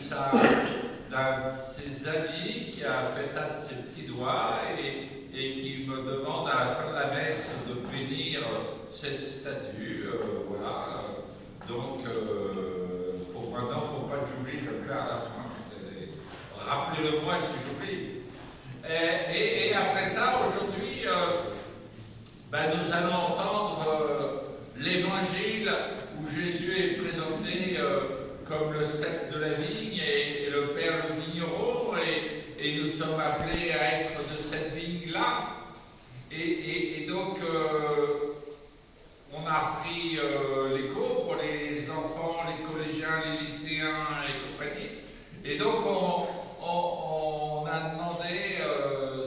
ça d'un de ses amis qui a fait ça de ses petits doigts et qui me demande à la fin de la messe de bénir cette statue. Voilà. Donc, maintenant, il ne faut pas que j'oublie, je vais le faire à la fin. Rappelez-le-moi si j'oublie. Et après ça, aujourd'hui, nous allons entendre l'évangile où Jésus est présenté comme le cep de la vigne et le Père le vigneron, et nous sommes appelés à être de cette vigne-là. Et donc, on a pris les cours pour les enfants, les collégiens, les lycéens et compagnie. Et donc, on a demandé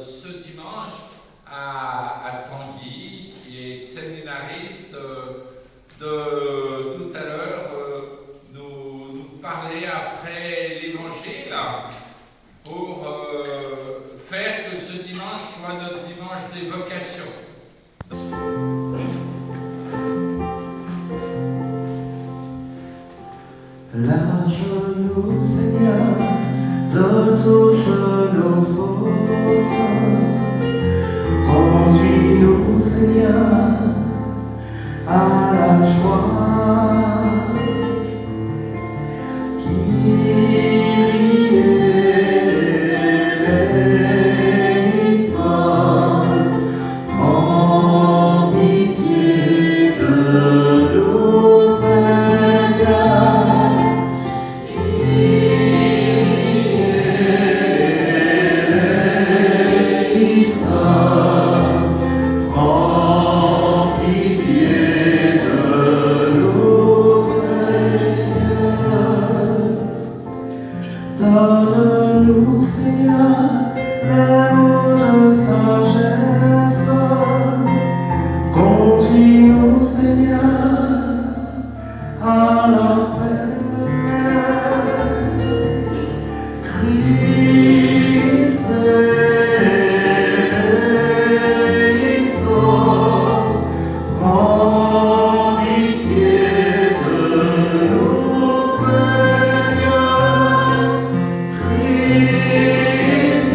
ce dimanche à Tanguy, qui est séminariste, de tout à l'heure nous parler après l'évangile pour faire que ce dimanche soit notre dimanche des vocations. Lave-nous, Seigneur, de toutes nos fautes. Conduis-nous, Seigneur, à la joie. Prends pitié de nous, Seigneur. Prends pitié de nous, Seigneur. Donne-nous, Seigneur, les mots de sagesse. Conduis-nous, Seigneur, à la paix. Christ prends pitié de nous, Seigneur. Christ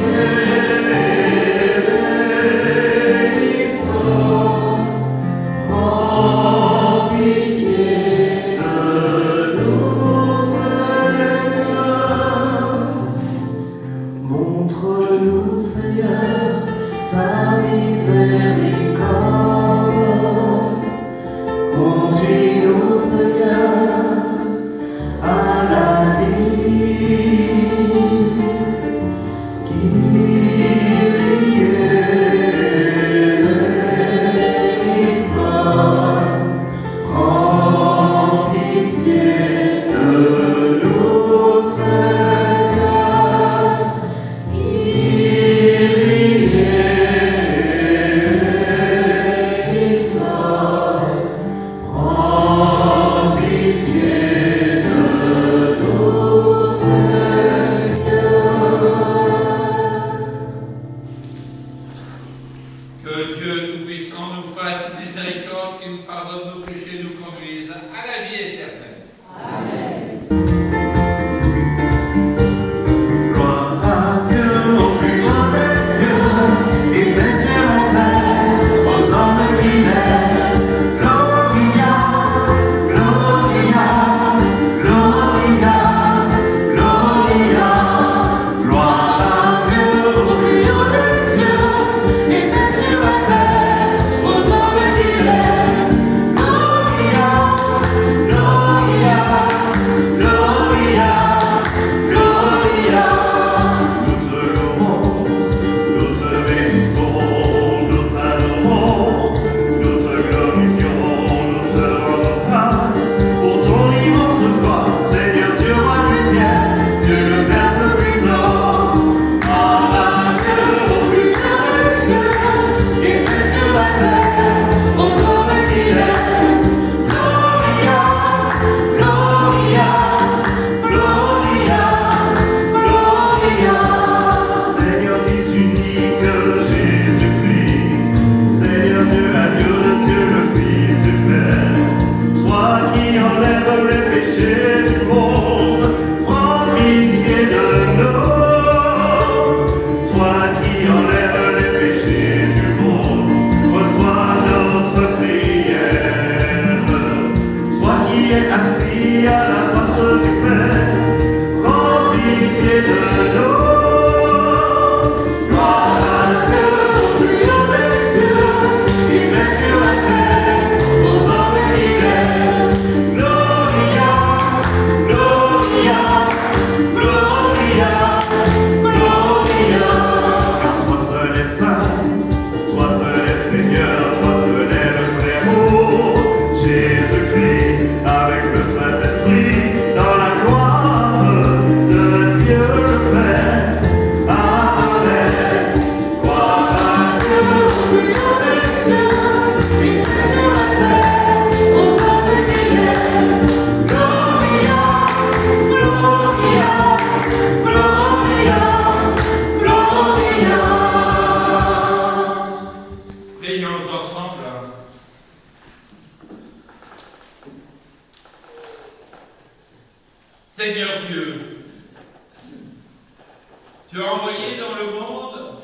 Tu as envoyé dans le monde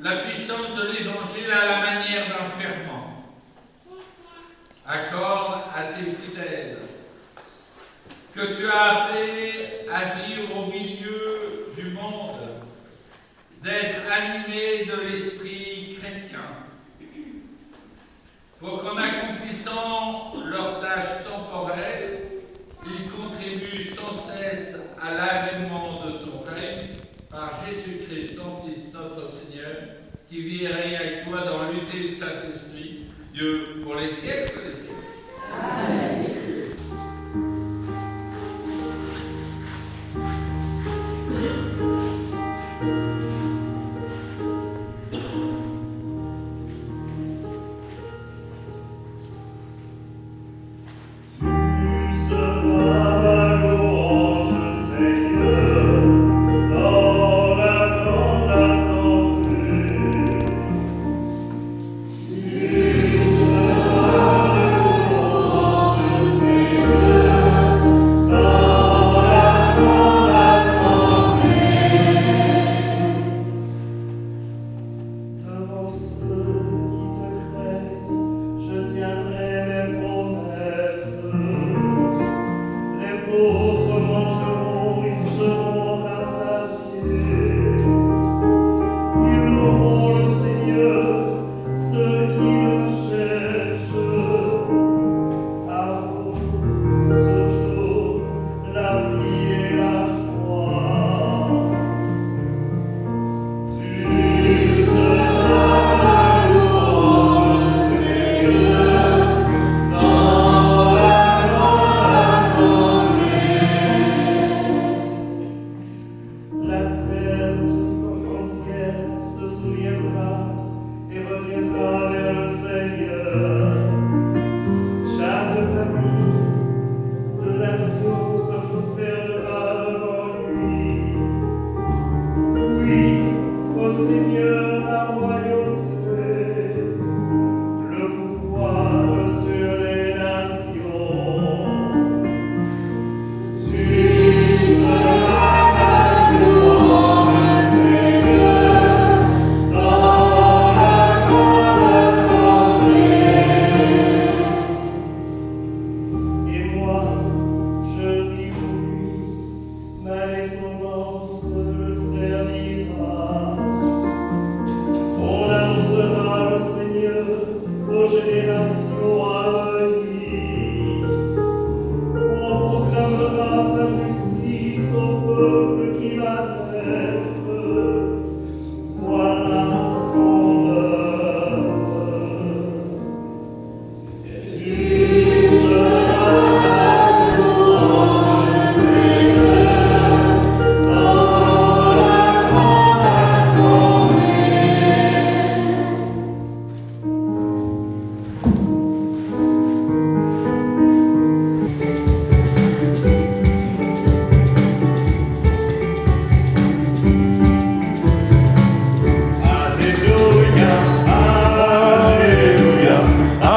la puissance de l'Évangile à la manière d'un ferment. Accorde à tes fidèles que tu as appelés à vivre au milieu du monde, d'être animés de l'esprit chrétien, pour qu'en accomplissant leurs tâches temporelles, ils contribuent sans cesse à l'avènement de ton règne par Jésus-Christ, ton Fils, notre Seigneur, qui vit et règne avec toi dans l'unité du Saint-Esprit, Dieu, pour les siècles des siècles. Amen.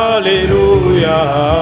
Alléluia.